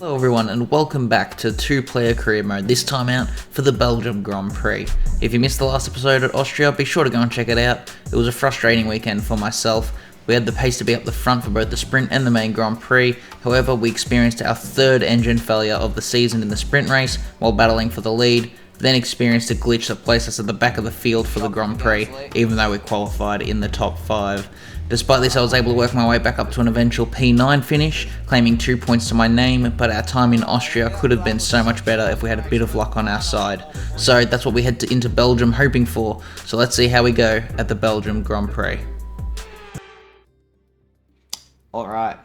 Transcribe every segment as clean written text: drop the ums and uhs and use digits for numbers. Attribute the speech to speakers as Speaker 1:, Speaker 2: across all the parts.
Speaker 1: Hello everyone and welcome back to 2-player career mode, this time out for the Belgium Grand Prix. If you missed the last episode at Austria, be sure to go and check it out. It was a frustrating weekend for myself. We had the pace to be up the front for both the sprint and the main Grand Prix, however we experienced our third engine failure of the season in the sprint race while battling for the lead, then experienced a glitch that placed us at the back of the field for the Grand Prix, even though we qualified in the top 5. Despite this, I was able to work my way back up to an eventual P9 finish, claiming 2 points to my name, but our time in Austria could have been so much better if we had a bit of luck on our side. So that's what we head into Belgium hoping for, so let's see how we go at the Belgium Grand Prix. Alright,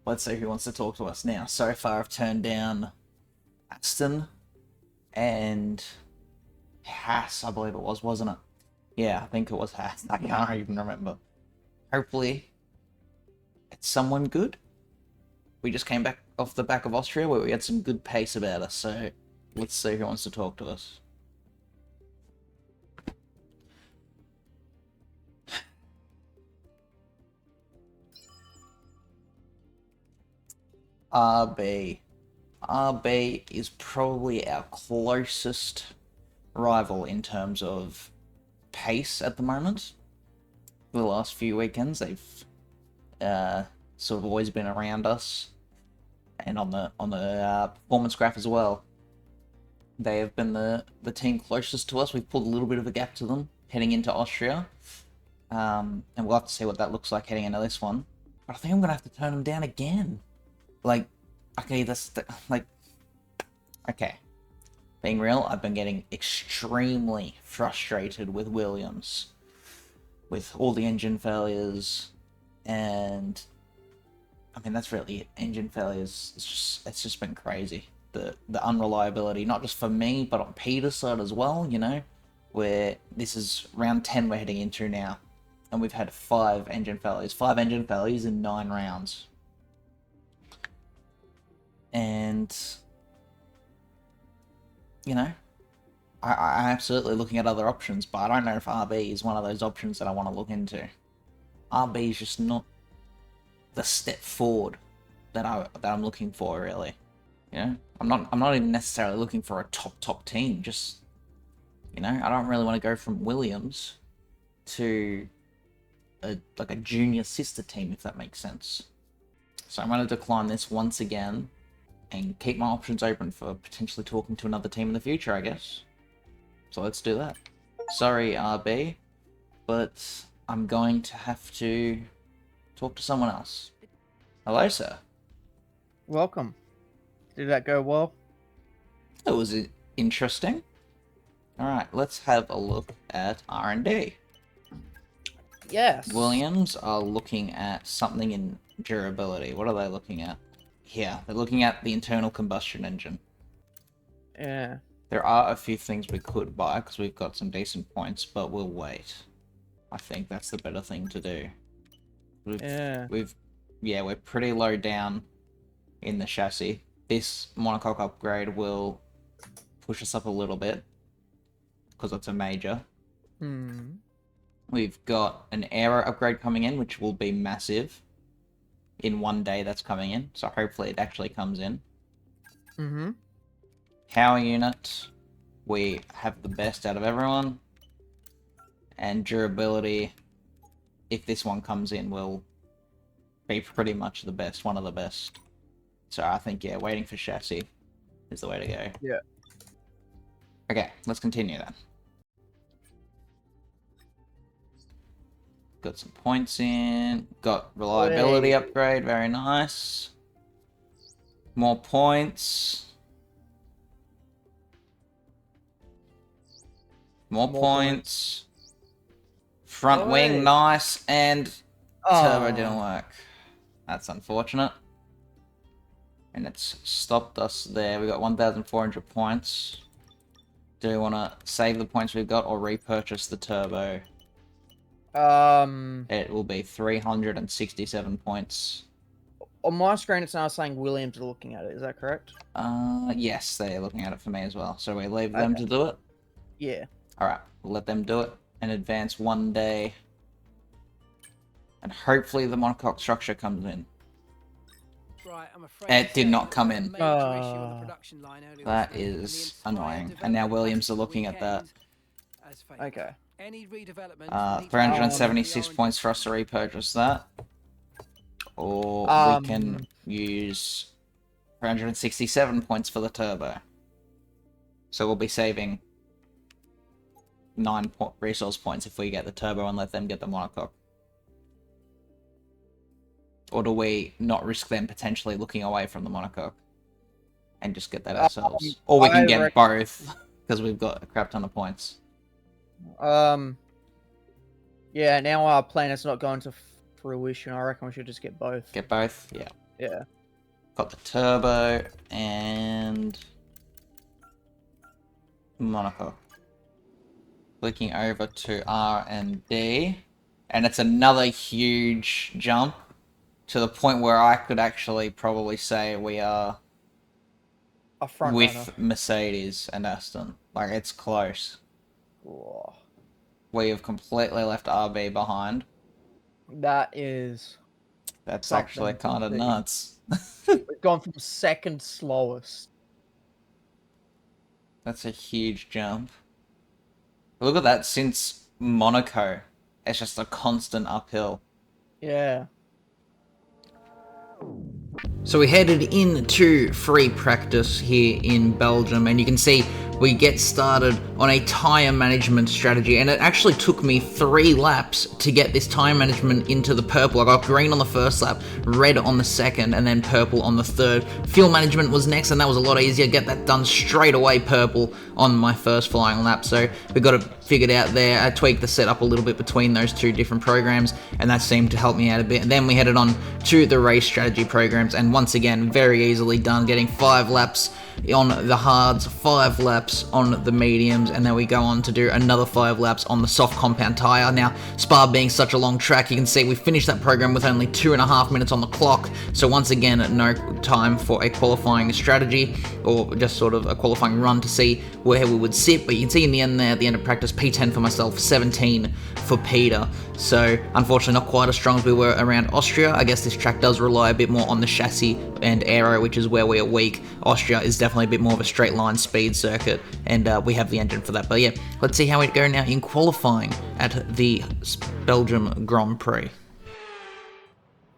Speaker 1: let's see who wants to talk to us now. So far I've turned down Aston and Haas, I believe it was, wasn't it? Yeah, I think it was Haas. I can't even remember. Hopefully, it's someone good. We just came back off the back of Austria where we had some good pace about us, so let's see who wants to talk to us. RB. RB is probably our closest rival in terms of pace at the moment. The last few weekends, they've sort of always been around us, and on the performance graph as well. They have been the team closest to us. We've pulled a little bit of a gap to them heading into Austria, and we'll have to see what that looks like heading into this one. But I think I'm gonna have to turn them down again. Like, okay, okay. Being real, I've been getting extremely frustrated with Williams, with all the engine failures, and I mean that's really it. Engine failures, it's just been crazy. The unreliability, not just for me, but on Peter's side as well, you know, where this is round 10 we're heading into now, and we've had 5 engine failures in 9 rounds. And, you know, I'm absolutely looking at other options, but I don't know if RB is one of those options that I want to look into. RB is just not the step forward that I'm looking for, really. You know, I'm not even necessarily looking for a top team. Just, you know, I don't really want to go from Williams to a junior sister team, if that makes sense. So I'm going to decline this once again and keep my options open for potentially talking to another team in the future, I guess. So let's do that. Sorry, RB, but I'm going to have to talk to someone else. Hello, sir.
Speaker 2: Welcome. Did that go well?
Speaker 1: It was interesting. Alright, let's have a look at R&D.
Speaker 2: Yes.
Speaker 1: Williams are looking at something in durability. What are they looking at? Here, they're looking at the internal combustion engine.
Speaker 2: Yeah.
Speaker 1: There are a few things we could buy because we've got some decent points, but we'll wait. I think that's the better thing to do. We're pretty low down in the chassis. This monocoque upgrade will push us up a little bit because it's a major. We've got an aero upgrade coming in, which will be massive in one day. That's coming in, so hopefully it actually comes in. Power unit, we have the best out of everyone, and durability, if this one comes in, will be pretty much the best, one of the best. So I think, yeah, waiting for chassis is the way to go.
Speaker 2: Yeah.
Speaker 1: Okay, let's continue then. Got some points in, got reliability upgrade, very nice. More points. More points. Front wing, nice, and turbo didn't work. That's unfortunate. And it's stopped us there. We got 1,400 points. Do we want to save the points we've got or repurchase the turbo? It will be 367 points.
Speaker 2: On my screen, it's now saying Williams are looking at it. Is that correct?
Speaker 1: Yes, they're looking at it for me as well. So we leave them to do it?
Speaker 2: Yeah.
Speaker 1: Alright, we'll let them do it and advance one day. And hopefully the monocoque structure comes in.
Speaker 3: right, I'm afraid
Speaker 1: It did not come in.
Speaker 3: major issue on the production line earlier
Speaker 1: That
Speaker 3: this week, and the
Speaker 1: is
Speaker 3: entire
Speaker 1: annoying. And now
Speaker 3: development
Speaker 1: Williams
Speaker 3: package
Speaker 1: are
Speaker 3: for the
Speaker 1: looking at that.
Speaker 3: weekend has failed.
Speaker 2: Okay.
Speaker 3: Any redevelopment will need to be
Speaker 1: 376
Speaker 3: the
Speaker 1: points for us to repurchase that. Or we can use 367 points for the turbo. So we'll be saving 9 resource points if we get the turbo and let them get the monocoque. Or do we not risk them potentially looking away from the monocoque and just get that ourselves? Or we can get both, because we've got a crap ton of points.
Speaker 2: Yeah, now our plan is not going to fruition. I reckon we should just get both.
Speaker 1: Get both? Yeah.
Speaker 2: Yeah.
Speaker 1: Got the turbo and monocoque. Clicking over to R and D, and it's another huge jump to the point where I could actually probably say we are
Speaker 2: A front
Speaker 1: with
Speaker 2: runner.
Speaker 1: Mercedes and Aston. Like, it's close.
Speaker 2: Whoa.
Speaker 1: We have completely left RB behind.
Speaker 2: That is...
Speaker 1: That's actually kind of nuts.
Speaker 2: We've gone from second slowest.
Speaker 1: That's a huge jump. Look at that, since Monaco, it's just a constant uphill.
Speaker 2: Yeah.
Speaker 1: So we headed into free practice here in Belgium, and you can see we get started on a tyre management strategy, and it actually took me 3 laps to get this tyre management into the purple. I got green on the first lap, red on the second, and then purple on the third. Fuel management was next, and that was a lot easier. Get that done straight away purple on my first flying lap, so we got it figured out there. I tweaked the setup a little bit between those 2 different programs, and that seemed to help me out a bit. And then we headed on to the race strategy programs, and once again, very easily done, getting 5 laps on the hards, 5 laps on the mediums, and then we go on to do another 5 laps on the soft compound tyre. Now, Spa being such a long track, you can see we finished that program with only 2.5 minutes on the clock, so once again, no time for a qualifying strategy, or just sort of a qualifying run to see where we would sit, but you can see in the end there, at the end of practice, P10 for myself, 17 for Peter, so unfortunately not quite as strong as we were around Austria. I guess this track does rely a bit more on the chassis and aero, which is where we are weak. Austria is definitely a bit more of a straight line speed circuit, and we have the engine for that. But yeah, let's see how we go now in qualifying at the Belgium Grand Prix.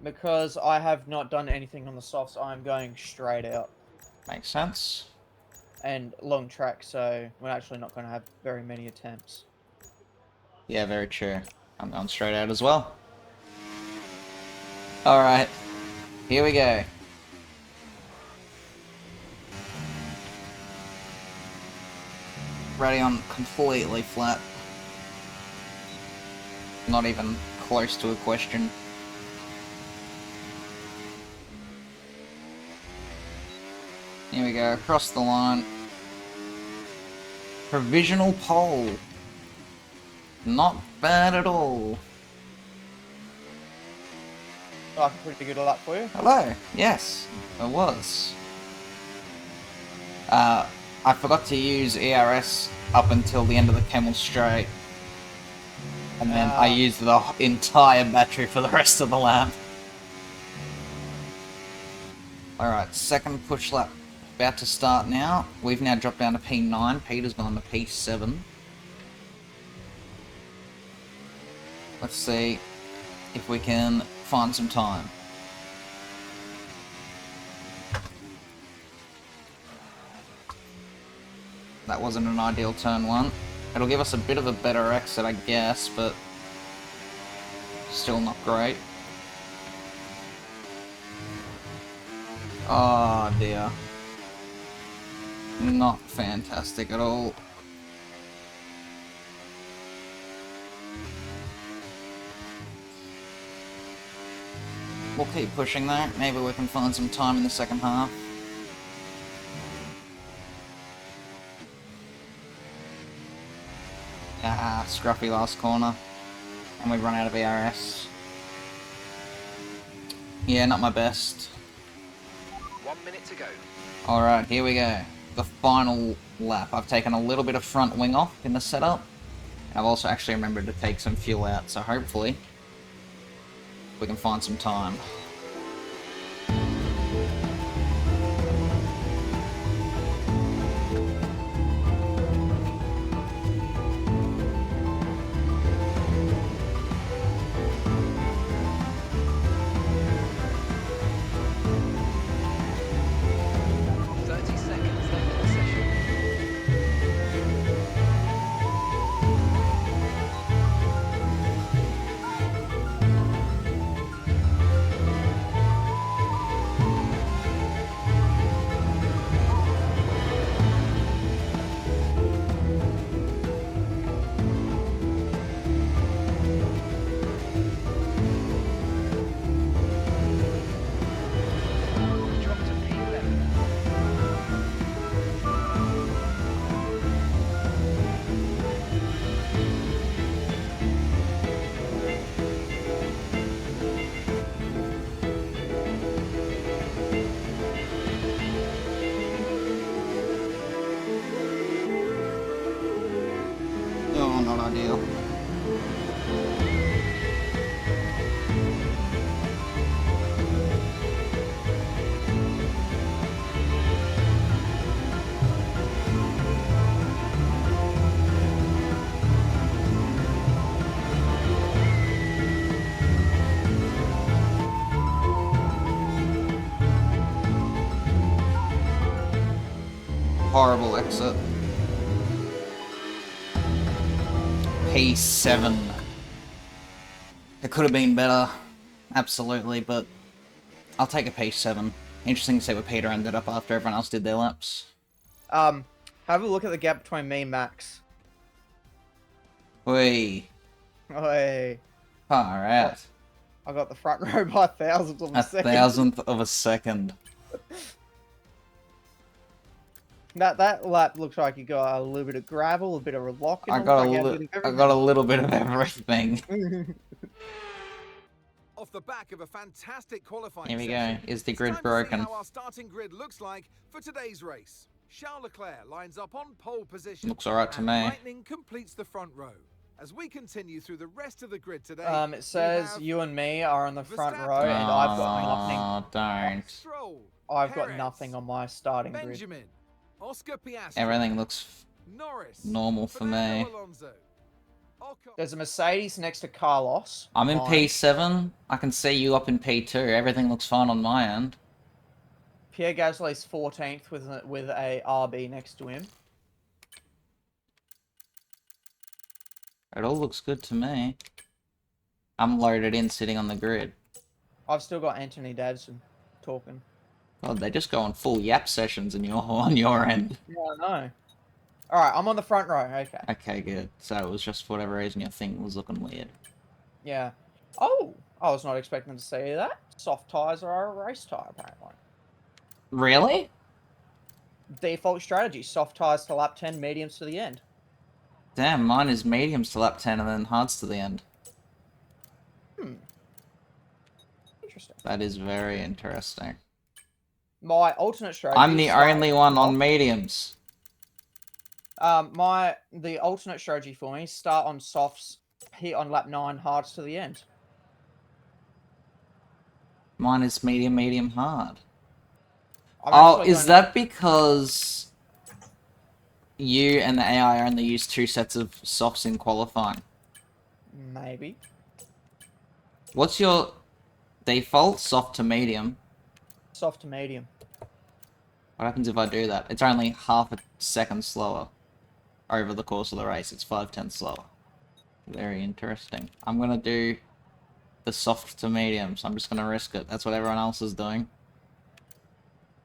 Speaker 2: Because I have not done anything on the softs, I'm going straight out.
Speaker 1: Makes sense.
Speaker 2: And long track, so we're actually not going to have very many attempts.
Speaker 1: Yeah, very true. I'm going straight out as well. Alright, here we go. Ready on completely flat. Not even close to a question. Here we go, across the line. Provisional pole. Not bad at all.
Speaker 2: Like a pretty good lap for you.
Speaker 1: Hello. Yes, it was. I forgot to use ERS up until the end of the Camel Straight. And then I used the entire battery for the rest of the lap. Alright, second push lap about to start now. We've now dropped down to P9. Peter's gone to P7. Let's see if we can find some time. That wasn't an ideal turn 1. It'll give us a bit of a better exit, I guess, but still not great. Oh dear. Not fantastic at all. We'll keep pushing that. Maybe we can find some time in the second half. Scruffy last corner. And we run out of ERS. Yeah, not my best.
Speaker 4: 1 minute to go.
Speaker 1: Alright, here we go. The final lap. I've taken a little bit of front wing off in the setup. And I've also actually remembered to take some fuel out, so hopefully we can find some time. ideal. Horrible exit. P7. It could have been better, absolutely, but I'll take a P7. Interesting to see where Peter ended up after everyone else did their laps.
Speaker 2: Have a look at the gap between me and Max.
Speaker 1: Whee.
Speaker 2: Hey,
Speaker 1: Far out.
Speaker 2: I got the front row by thousandths of a
Speaker 1: A
Speaker 2: second.
Speaker 1: thousandth of a second.
Speaker 2: That lap looks like you got a little bit of gravel, a bit of a lock.
Speaker 1: I got a little bit of everything.
Speaker 5: Off the back of a fantastic qualifying
Speaker 1: Here we go.
Speaker 5: session,
Speaker 1: Is the
Speaker 5: it's
Speaker 1: grid
Speaker 5: time to see
Speaker 1: broken?
Speaker 5: how our starting grid looks like for today's race. Charles Leclerc lines up on pole position.
Speaker 1: Looks alright to
Speaker 5: and
Speaker 1: me.
Speaker 5: Lightning completes the front row. As we continue through the rest of the grid today,
Speaker 2: It says
Speaker 5: have
Speaker 2: you and me are on the front
Speaker 5: Verstappen.
Speaker 2: row, and I've got nothing.
Speaker 1: Oh, don't.
Speaker 5: Stroll,
Speaker 2: I've got
Speaker 5: Perez,
Speaker 2: nothing on my starting grid.
Speaker 5: Benjamin, Oscar Piastri,
Speaker 1: Everything looks
Speaker 5: Norris,
Speaker 1: normal for me.
Speaker 5: Fernando Alonso, Ocon.
Speaker 2: There's a Mercedes next to Carlos.
Speaker 1: I'm in
Speaker 2: Mine.
Speaker 1: P7. I can see you up in P2. Everything looks fine on my end.
Speaker 2: Pierre Gasly's 14th with a RB next to him.
Speaker 1: It all looks good to me. I'm loaded in, sitting on the grid.
Speaker 2: I've still got Anthony Dadson talking.
Speaker 1: God, they just go on full yap sessions on your end.
Speaker 2: Yeah, I know. Alright, I'm on the front row, okay.
Speaker 1: Okay, good. So it was just for whatever reason your thing was looking weird.
Speaker 2: Yeah. Oh, I was not expecting to see that. Soft tyres are a race tyre, apparently.
Speaker 1: Really?
Speaker 2: Default strategy, soft tyres to lap 10, mediums to the end.
Speaker 1: Damn, mine is mediums to lap 10 and then hards to the end.
Speaker 2: Interesting.
Speaker 1: That is very interesting.
Speaker 2: My alternate strategy...
Speaker 1: I'm the
Speaker 2: is
Speaker 1: only one
Speaker 2: start-
Speaker 1: on mediums.
Speaker 2: The alternate strategy for me, start on softs, hit on lap 9, hards to the end.
Speaker 1: Mine is medium, medium, hard.
Speaker 2: I'm
Speaker 1: Oh,
Speaker 2: actually
Speaker 1: is
Speaker 2: going-
Speaker 1: that because you and the AI only use 2 sets of softs in qualifying?
Speaker 2: Maybe.
Speaker 1: What's your default? Soft to medium.
Speaker 2: Soft to medium.
Speaker 1: What happens if I do that? It's only half a second slower over the course of the race. It's 5/10 slower. Very interesting. I'm gonna do the soft to medium, so I'm just gonna risk it. That's what everyone else is doing.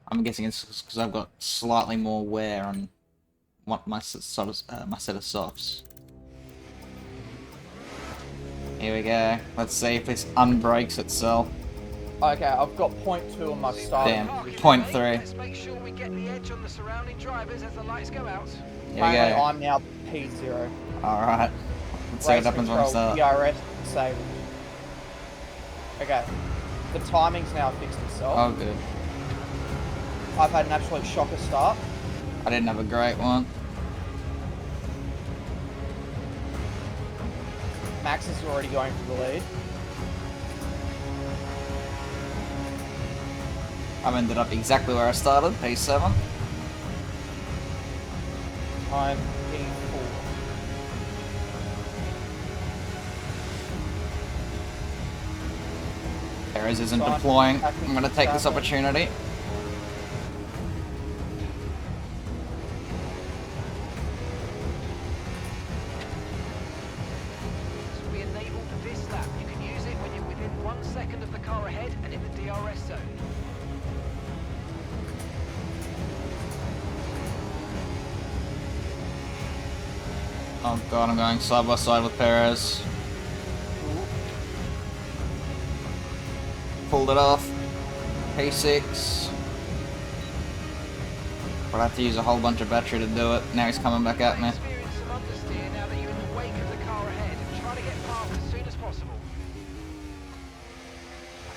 Speaker 1: I'm guessing it's because I've got slightly more wear on what my set of softs. Here we go. Let's see if this unbrakes itself.
Speaker 2: Okay, I've got 0.2 on my starting.
Speaker 1: Damn.
Speaker 4: Parking
Speaker 1: 0.3.
Speaker 4: lane. Let's make sure we get the edge on the surrounding drivers as the lights go out.
Speaker 1: Here we
Speaker 2: Apparently,
Speaker 1: go.
Speaker 2: I'm now P0.
Speaker 1: Alright. Let's see what happens when I start.
Speaker 2: PRS disabled. Okay. The timing's now fixed itself.
Speaker 1: Oh, good.
Speaker 2: I've had an absolute shocker start.
Speaker 1: I didn't have a great one.
Speaker 2: Max is already going for the lead.
Speaker 1: I've ended up exactly where I started, P7.
Speaker 2: I'm P4.
Speaker 1: Perez isn't
Speaker 2: Fine.
Speaker 1: deploying.
Speaker 2: I think
Speaker 1: I'm going to take this
Speaker 2: Verstappen.
Speaker 1: opportunity.
Speaker 4: So we enabled this lap. You can use it when you're within 1 second of the car ahead and in the DRS zone.
Speaker 1: Oh god, I'm going side by side with Perez. Pulled it off. P6. But I have to use a whole bunch of battery to do it. Now he's coming back at me.
Speaker 4: Experience some understeer now that you're in the wake of the car ahead. Try to get past as soon as possible.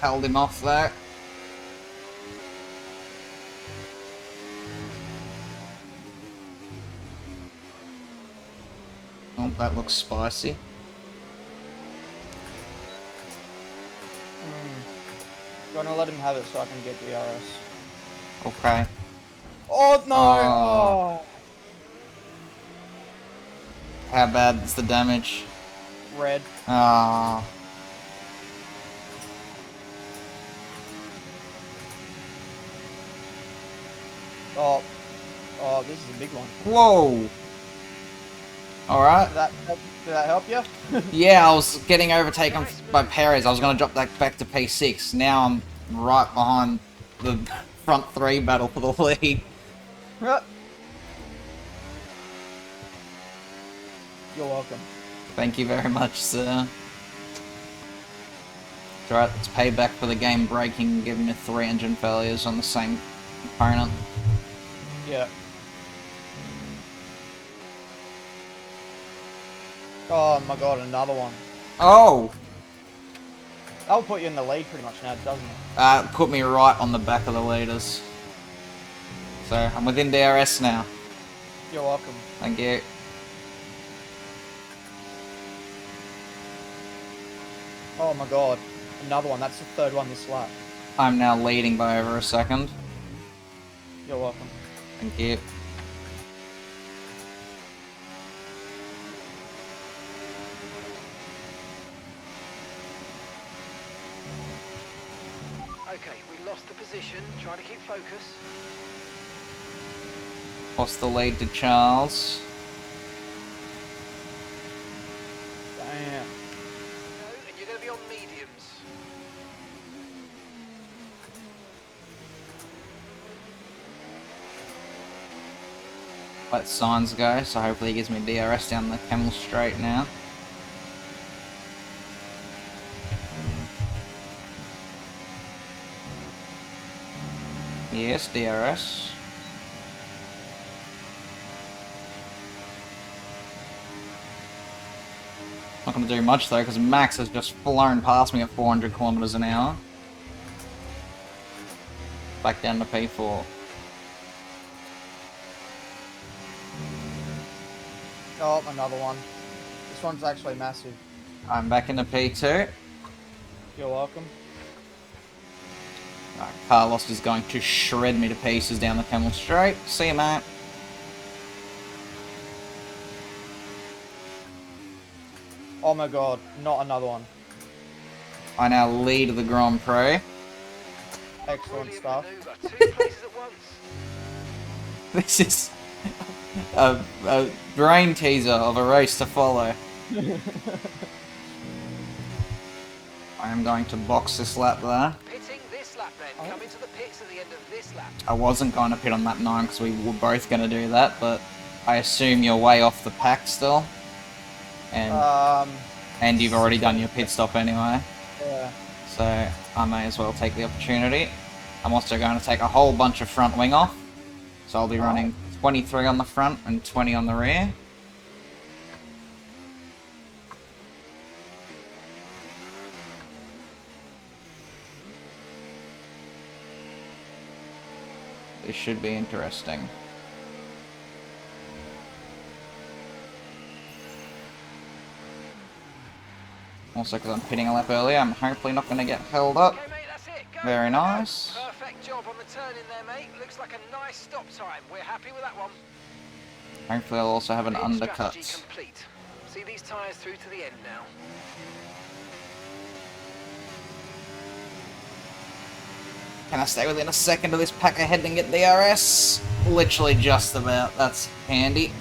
Speaker 1: Held him off there. Oh, that looks spicy.
Speaker 2: Gonna let him have it so I can get DRS.
Speaker 1: Okay.
Speaker 2: Oh no!
Speaker 1: Oh.
Speaker 2: Oh.
Speaker 1: How bad is the damage?
Speaker 2: Red.
Speaker 1: Ah.
Speaker 2: Oh. Oh, this is a big one.
Speaker 1: Whoa. Alright.
Speaker 2: Did that help you?
Speaker 1: Yeah, I was getting overtaken by Perez. I was going to drop that back to P6. Now I'm right behind the front three battle for the lead.
Speaker 2: You're welcome.
Speaker 1: Thank you very much, sir. It's alright, it's payback for the game breaking and giving me 3 engine failures on the same component.
Speaker 2: Yeah. Oh my god, another one.
Speaker 1: Oh!
Speaker 2: That'll put you in the lead pretty much now, doesn't it?
Speaker 1: Put me right on the back of the leaders. So, I'm within DRS now.
Speaker 2: You're welcome.
Speaker 1: Thank you.
Speaker 2: Oh my god. Another one. That's the third one this lap.
Speaker 1: I'm now leading by over a second.
Speaker 2: You're welcome.
Speaker 1: Thank you.
Speaker 4: Okay, we lost the position. Trying to keep focus.
Speaker 1: Lost the lead to Charles.
Speaker 2: Damn.
Speaker 4: No, and you're going to be on mediums.
Speaker 1: Let signs go, so hopefully he gives me DRS down the Camel Straight now. Yes, DRS. Not going to do much though, because Max has just flown past me at 400 kilometers an hour. Back down to P4.
Speaker 2: Oh, another one. This one's actually massive.
Speaker 1: I'm back into P2.
Speaker 2: You're welcome.
Speaker 1: Carlos is going to shred me to pieces down the Camel Straight. See you, mate.
Speaker 2: Oh my god, not another one.
Speaker 1: I now lead the Grand Prix.
Speaker 2: Excellent
Speaker 4: Brilliant
Speaker 2: stuff.
Speaker 4: maneuver. 2 places at once.
Speaker 1: This is a brain teaser of a race to follow. I am going to box this lap there.
Speaker 4: Pitting this lap then. Coming to the pits at the end of this lap.
Speaker 1: I wasn't going to pit on lap 9 because we were both going to do that, but I assume you're way off the pack still. And you've already done your pit stop anyway.
Speaker 2: Yeah.
Speaker 1: So I may as well take the opportunity. I'm also going to take a whole bunch of front wing off. So I'll be running 23 on the front and 20 on the rear. This should be interesting. Also, because I'm pitting a lap earlier, I'm hopefully not going to get held up.
Speaker 4: Okay, mate, that's it. Go.
Speaker 1: Very nice.
Speaker 4: Perfect job on the turn in there, mate. Looks like a nice stop time. We're happy with that one.
Speaker 1: Hopefully I'll also have an
Speaker 4: Pit
Speaker 1: undercut.
Speaker 4: strategy complete. See these tyres through to the end now.
Speaker 1: Can I stay within a second of this pack ahead and get DRS? Literally just about. That's handy.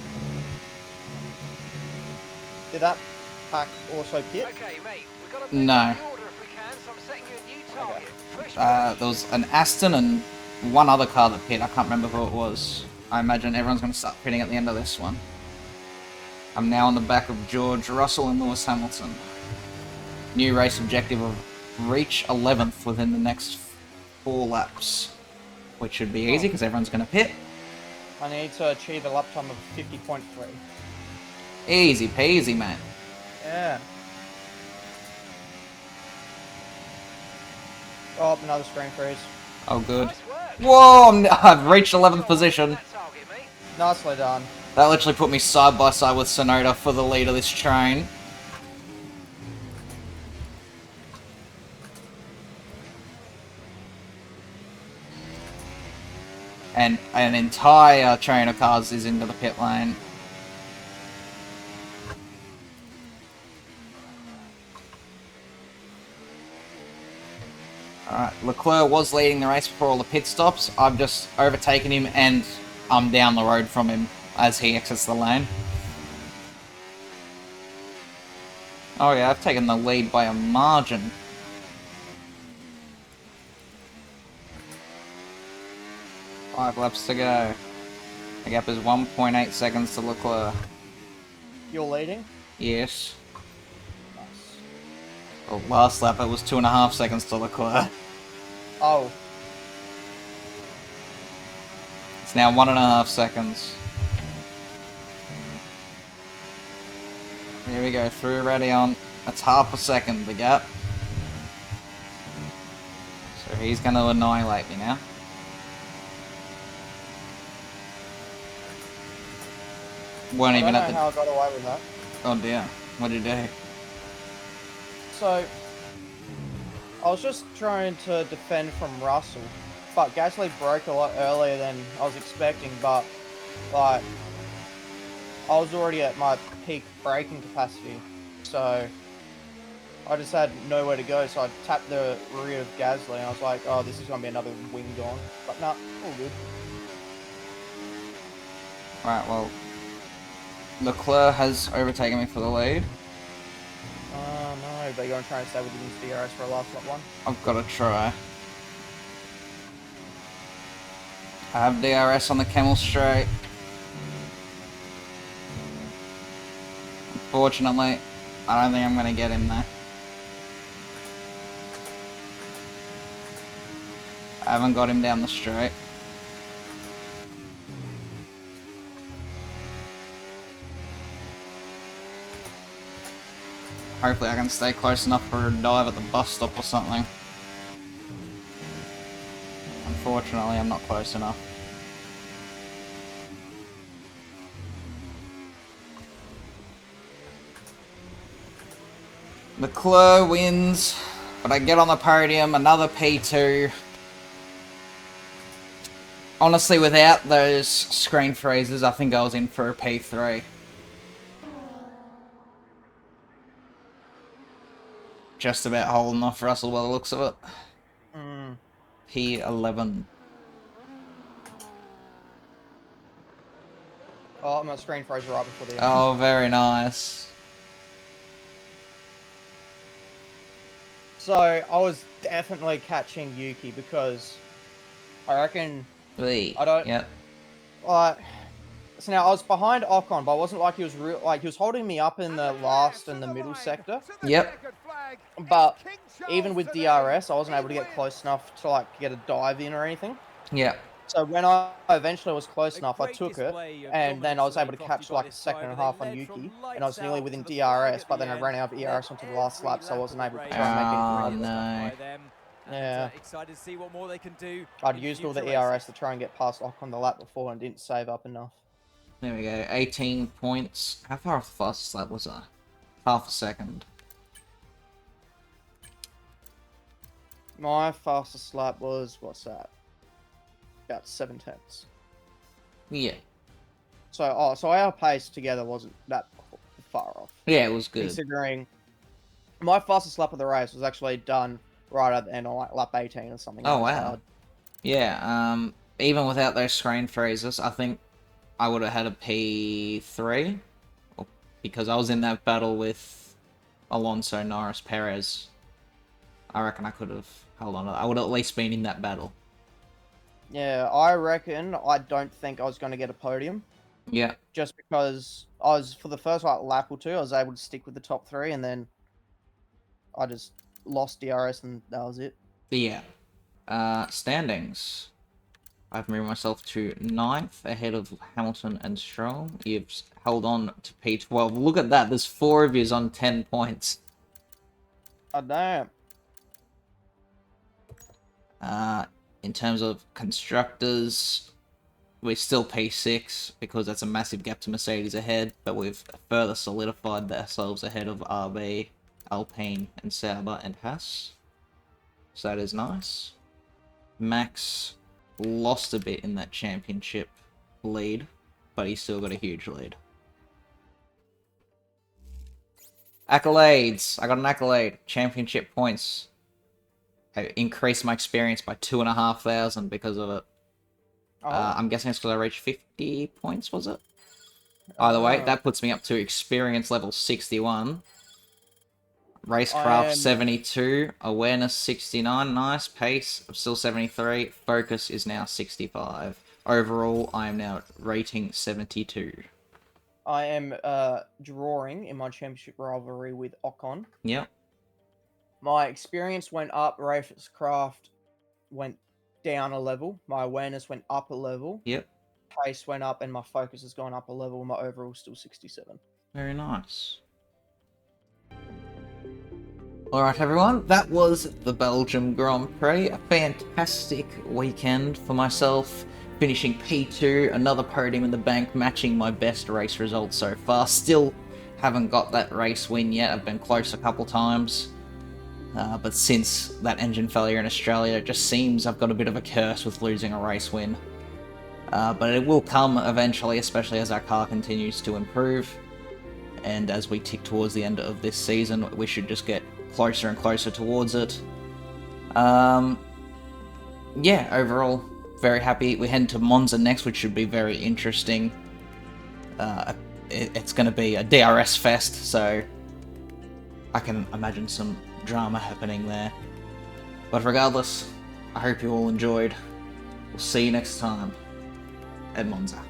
Speaker 2: Did that pack also pit?
Speaker 4: Okay, mate. We've got to
Speaker 1: No.
Speaker 4: the order if we can, so I'm setting you a new target. Push
Speaker 1: There was an Aston and one other car that pit. I can't remember who it was. I imagine everyone's going to start pitting at the end of this one. I'm now on the back of George Russell and Lewis Hamilton. New race objective of reach 11th within the next 4 laps. Which should be easy because everyone's going to pit.
Speaker 2: I need to achieve a lap time of 50.3.
Speaker 1: Easy peasy, man.
Speaker 2: Yeah. Oh, another screen freeze.
Speaker 1: Oh, good.
Speaker 4: Nice work.
Speaker 1: Whoa! I've reached 11th position.
Speaker 4: That target, mate.
Speaker 2: Nicely done.
Speaker 1: That literally put me side by side with Sonoda for the lead of this train. And an entire train of cars is into the pit lane. Alright, Leclerc was leading the race before all the pit stops. I've just overtaken him and I'm down the road from him as he exits the lane. Oh yeah, I've taken the lead by a margin. Five laps to go. The gap is 1.8 seconds to Leclerc.
Speaker 2: You're leading?
Speaker 1: Yes.
Speaker 2: Nice.
Speaker 1: Well, last lap it was 2.5 seconds to Leclerc.
Speaker 2: Oh,
Speaker 1: It's now 1.5 seconds. Here we go, through Radion. That's half a second, the gap. So he's going to annihilate me now. Weren't
Speaker 2: I
Speaker 1: even
Speaker 2: don't
Speaker 1: at
Speaker 2: know
Speaker 1: the...
Speaker 2: how I got away with that.
Speaker 1: Oh dear. What did you do?
Speaker 2: So, I was just trying to defend from Russell, but Gasly broke a lot earlier than I was expecting, but, like, I was already at my peak braking capacity, so I just had nowhere to go, so I tapped the rear of Gasly, and I was like, oh, this is going to be another wing gone. But nah, all good.
Speaker 1: Right, well... Leclerc has overtaken me for the lead.
Speaker 2: Oh no, but you're going to try and stay within his DRS for a last lap one?
Speaker 1: I've got to try. I have DRS on the Camel Straight. Unfortunately, I don't think I'm going to get him there. I haven't got him down the straight. Hopefully I can stay close enough for a dive at the bus stop or something. Unfortunately, I'm not close enough. Leclerc wins, but I get on the podium, another P2. Honestly, without those screen freezes, I think I was in for a P3. Just about holding off Russell by the looks of it. P11.
Speaker 2: Oh, my screen froze right before the end.
Speaker 1: Oh, very nice.
Speaker 2: So, I was definitely catching Yuki because I reckon
Speaker 1: B.
Speaker 2: I don't-
Speaker 1: Yep.
Speaker 2: like. So now I was behind Ocon, but it wasn't like he was real. Like he was holding me up in the last and the middle sector.
Speaker 1: Yep.
Speaker 2: But even with DRS, I wasn't able to get close enough to like get a dive in or anything.
Speaker 1: Yep.
Speaker 2: So when I eventually was close enough, I took it, and then I was able to catch like a second and a half on Yuki, and I was nearly within DRS, but then I ran out of ERS onto the last lap, so I wasn't able to try and make anything of it.
Speaker 1: No.
Speaker 2: Yeah.
Speaker 6: Excited to see what more they can do.
Speaker 2: I'd used all the ERS to try and get past Ocon the lap before and didn't save up enough.
Speaker 1: There we go. 18 points. How far off the fastest lap was I? Half a second.
Speaker 2: My fastest lap was, what's that? About 7/10.
Speaker 1: Yeah.
Speaker 2: So, so our pace together wasn't that far off.
Speaker 1: Yeah, it was good.
Speaker 2: Considering my fastest lap of the race was actually done right at the end, on like lap 18 or something.
Speaker 1: Oh,
Speaker 2: like
Speaker 1: wow.
Speaker 2: that.
Speaker 1: Yeah, even without those screen freezes, I think I would have had a P3. Because I was in that battle with Alonso, Norris, Perez. I reckon I could have held on to that. I would have at least been in that battle.
Speaker 2: Yeah, I reckon I don't think I was going to get a podium.
Speaker 1: Yeah.
Speaker 2: Just because I was, for the first like, lap or two, I was able to stick with the top three, and then I just lost DRS, and that was it.
Speaker 1: Yeah. Standings. I've moved myself to 9th, ahead of Hamilton and Stroll. You've held on to P12. Look at that, there's 4 of yous on 10 points.
Speaker 2: Oh, damn.
Speaker 1: In terms of constructors, we're still P6 because that's a massive gap to Mercedes ahead, but we've further solidified ourselves ahead of RB, Alpine, and Sauber and Haas. So that is nice. Max lost a bit in that championship lead, but he's still got a huge lead. Accolades. I got an accolade. Championship points. I increased my experience by 2,500 because of it.
Speaker 2: Oh.
Speaker 1: I'm guessing it's because I reached 50 points, was it? Either way, that puts me up to experience level 61. Racecraft 72. Awareness 69. Nice. Pace, I'm still 73. Focus is now 65. Overall, I am now rating 72.
Speaker 2: I am drawing in my championship rivalry with Ocon.
Speaker 1: Yep.
Speaker 2: My experience went up, Racecraft went down a level. My awareness went up a level.
Speaker 1: Yep.
Speaker 2: Pace went up, and my focus has gone up a level. My overall is still 67.
Speaker 1: Very nice. Alright everyone, that was the Belgium Grand Prix. A fantastic weekend for myself. Finishing P2, another podium in the bank, matching my best race results so far. Still haven't got that race win yet. I've been close a couple times. But since that engine failure in Australia, it just seems I've got a bit of a curse with losing a race win. But it will come eventually, especially as our car continues to improve. And as we tick towards the end of this season, we should just get closer and closer towards it. Yeah, overall, very happy. We head to Monza next, which should be very interesting. It's going to be a DRS fest, so I can imagine some drama happening there. But regardless, I hope you all enjoyed. We'll see you next time at Monza.